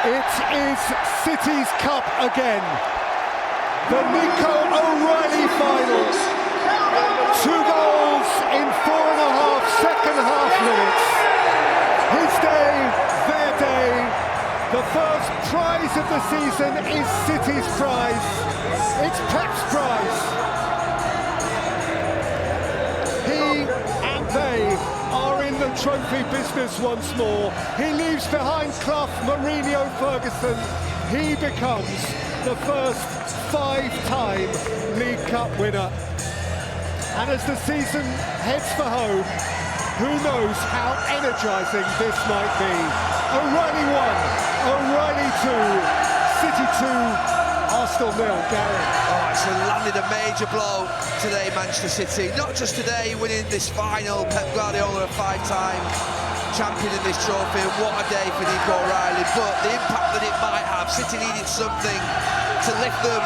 It is City's Cup again. The Nico O'Reilly final. 2 goals in 4.5 second-half minutes. His day, their day. The first prize of the season is City's prize. It's Pep's prize. He and they are in the trophy business once more. He leaves behind Clough, Mourinho, Ferguson. He becomes the first 5-time League Cup winner. And as the season heads for home, who knows how energising this might be. O'Reilly 1, O'Reilly 2, City 2, Arsenal 0. Gary. Oh, it's landed a major blow today, Manchester City. Not just today winning this final, Pep Guardiola, a 5-time champion in this trophy. What a day for Nico O'Reilly, but the impact that it might have. City needed something to lift them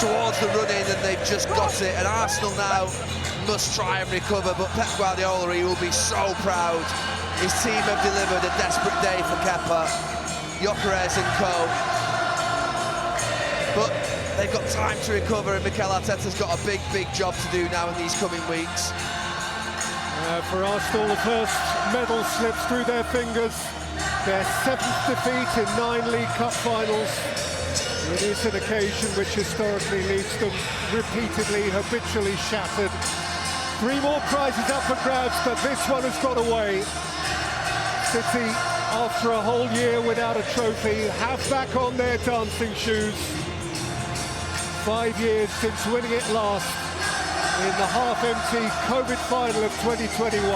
towards the run-in, and they've just got it. And Arsenal now must try and recover, but Pep Guardiola, he will be so proud. His team have delivered a desperate day for Kepa, Gyökeres and co. But they've got time to recover, and Mikel Arteta's got a big, big job to do now in these coming weeks. For Arsenal, the first medal slips through their fingers. Their 7th defeat in 9 League Cup finals. It is an occasion which historically leaves them repeatedly, habitually shattered. 3 more prizes up for grabs, but this one has got away. City, after a whole year without a trophy, have back on their dancing shoes. 5 years since winning it last in the half-empty COVID final of 2021.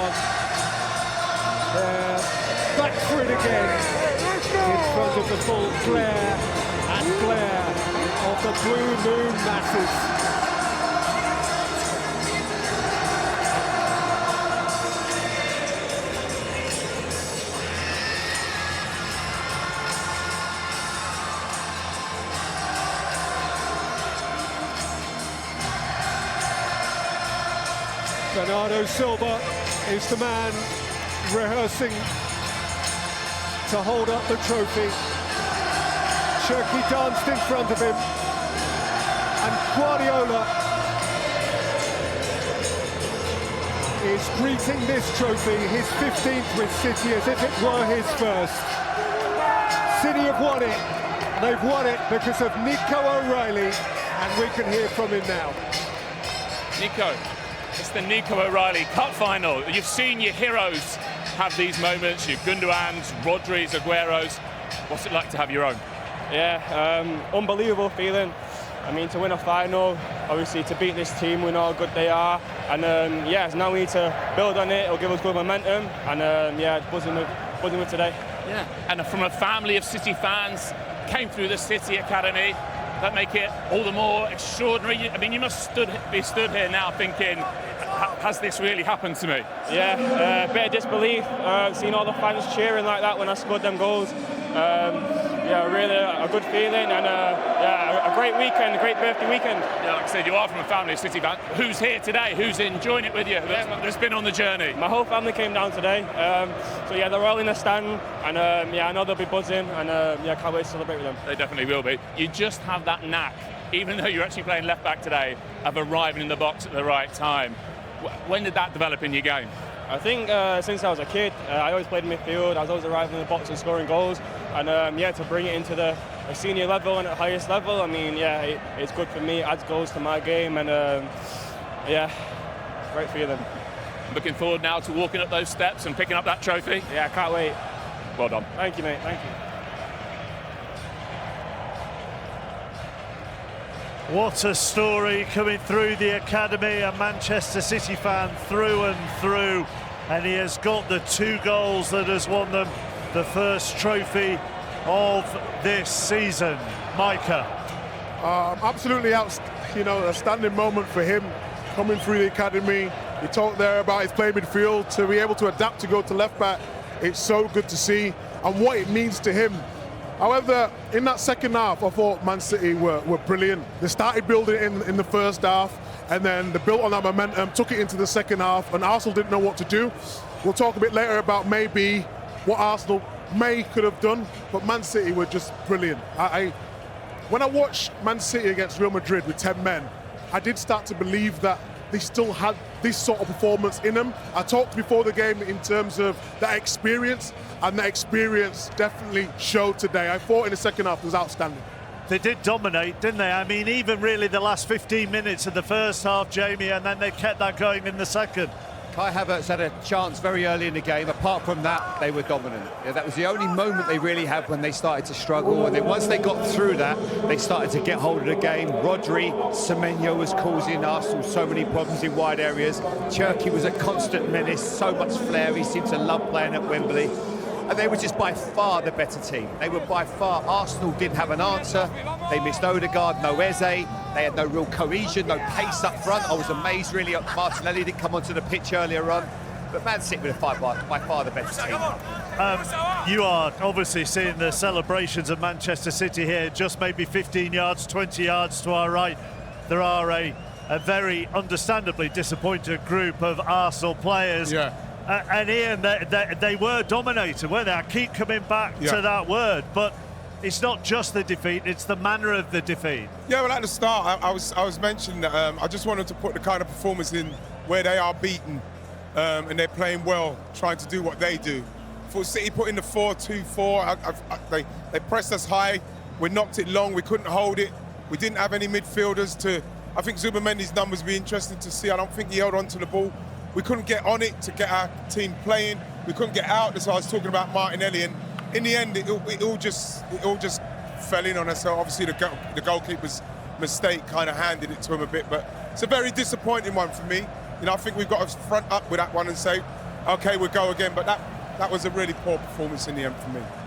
They're back for it again in front of the full glare and glare of the blue moon masses. Bernardo Silva is the man rehearsing to hold up the trophy. Cherki danced in front of him, and Guardiola is greeting this trophy, his 15th with City, as if it were his first. City have won it. They've won it because of Nico O'Reilly, and we can hear from him now. Nico, it's the Nico O'Reilly Cup final. You've seen your heroes have these moments, your Gundogan's, Rodri's, Aguero's. What's it like to have your own? Yeah, unbelievable feeling. I mean, to win a final, obviously to beat this team, we know how good they are. And yeah, now we need to build on it. It'll give us good momentum. And yeah, buzzing with today. Yeah, and from a family of City fans, came through the City Academy. That make it all the more extraordinary. I mean, you must be stood here now thinking, has this really happened to me? Yeah, a bit of disbelief. Seeing all the fans cheering like that when I scored them goals. Yeah, really a good feeling, and yeah, a great weekend, a great birthday weekend. Yeah, like I said, you are from a family of City fans. Who's here today? Who's enjoying it with you? That's been on the journey? My whole family came down today. So yeah, they're all in the stand, and yeah, I know they'll be buzzing, and yeah, can't wait to celebrate with them. They definitely will be. You just have that knack, even though you're actually playing left back today, of arriving in the box at the right time. When did that develop in your game? I think since I was a kid, I always played in midfield. I was always arriving in the box and scoring goals. And yeah, to bring it into the senior level and at highest level, I mean, yeah, it's good for me. It adds goals to my game, and yeah, great feeling. Looking forward now to walking up those steps and picking up that trophy. Yeah, I can't wait. Well done. Thank you, mate. Thank you. What a story coming through the academy, a Manchester City fan through and through, and he has got the 2 goals that has won them the first trophy of this season. Micah. Absolutely a standing moment for him coming through the academy. He talked there about his play midfield, to be able to adapt to go to left back. It's so good to see, and what it means to him. However, in that second half, I thought Man City were brilliant. They started building in the first half, and then they built on that momentum, took it into the second half, and Arsenal didn't know what to do. We'll talk a bit later about maybe what Arsenal May could have done, but Man City were just brilliant. When I watched Man City against Real Madrid with 10 men, I did start to believe that they still had this sort of performance in them. I talked before the game in terms of that experience, and that experience definitely showed today. I thought in the second half was outstanding. They did dominate, didn't they? I mean, even really the last 15 minutes of the first half, Jamie, and then they kept that going in the second. Kai Havertz had a chance very early in the game. Apart from that, they were dominant. Yeah, that was the only moment they really had when they started to struggle. And then once they got through that, they started to get hold of the game. Rodri, Semenyo was causing Arsenal so many problems in wide areas. Cherki was a constant menace, so much flair. He seemed to love playing at Wembley. And they were just by far the better team. They were by far, Arsenal didn't have an answer. They missed Odegaard, no Eze. They had no real cohesion, no pace up front. I was amazed really at Martinelli didn't come onto the pitch earlier on. But Man City were by far the better team. You are obviously seeing the celebrations of Manchester City here, just maybe 15 yards, 20 yards to our right. There are a very understandably disappointed group of Arsenal players. Yeah. And Ian, they were dominated, weren't they? I keep coming back to that word, but it's not just the defeat, it's the manner of the defeat. Yeah, well, at the start, I was mentioning that I just wanted to put the kind of performance in where they are beaten and they're playing well, trying to do what they do. For City put in the 4-2-4, they pressed us high, we knocked it long, we couldn't hold it, we didn't have any midfielders to... I think Zubamendi's numbers would be interesting to see. I don't think he held on to the ball. We couldn't get on it to get our team playing. We couldn't get out. That's why I was talking about Martinelli. And in the end, it all just fell in on us. So obviously the goalkeeper's mistake kind of handed it to him a bit. But it's a very disappointing one for me. You know, I think we've got to front up with that one and say, okay, we'll go again. But that was a really poor performance in the end for me.